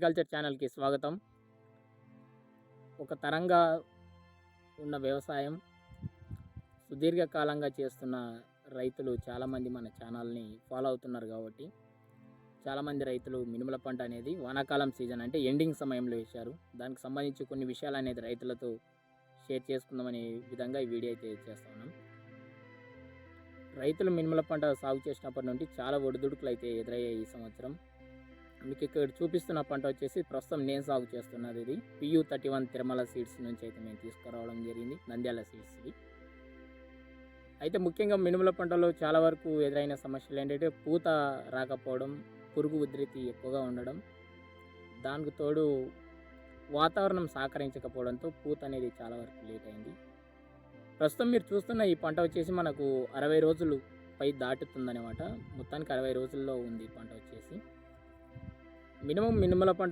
Agriculture ఛానల్కి స్వాగతం. ఒక తరంగా ఉన్న వ్యవసాయం సుదీర్ఘకాలంగా చేస్తున్న రైతులు చాలామంది మన ఛానల్ని ఫాలో అవుతున్నారు కాబట్టి చాలామంది రైతులు మినుముల పంట అనేది వానాకాలం సీజన్ అంటే ఎండింగ్ సమయంలో వేశారు. దానికి సంబంధించి కొన్ని విషయాలు అనేది రైతులతో షేర్ చేసుకుందామనే విధంగా ఈ వీడియో అయితే చేస్తా ఉన్నాం. రైతులు మినుముల పంట సాగు చేసినప్పటి నుండి చాలా ఒడిదుడుకులు అయితే ఎదురయ్యాయి ఈ సంవత్సరం. మీకు ఇక్కడ చూపిస్తున్న పంట వచ్చేసి ప్రస్తుతం నేను సాగు చేస్తున్నది. ఇది PU31 తిరుమల సీడ్స్ నుంచి అయితే మేము తీసుకురావడం జరిగింది, నంద్యాల సీడ్స్ ఇవి. అయితే ముఖ్యంగా మినుముల పంటలో చాలా వరకు ఎదురైన సమస్యలు ఏంటంటే పూత రాకపోవడం, పురుగు ఉధృతి ఎక్కువగా ఉండడం, దానికి తోడు వాతావరణం సహకరించకపోవడంతో పూత అనేది చాలా వరకు లేట్ అయింది. ప్రస్తుతం మీరు చూస్తున్న ఈ పంట వచ్చేసి మనకు 60 రోజులు పై దాటుతుందన్నమాట. మొత్తానికి 60 రోజుల్లో ఉంది ఈ పంట వచ్చేసి. మినుముల పంట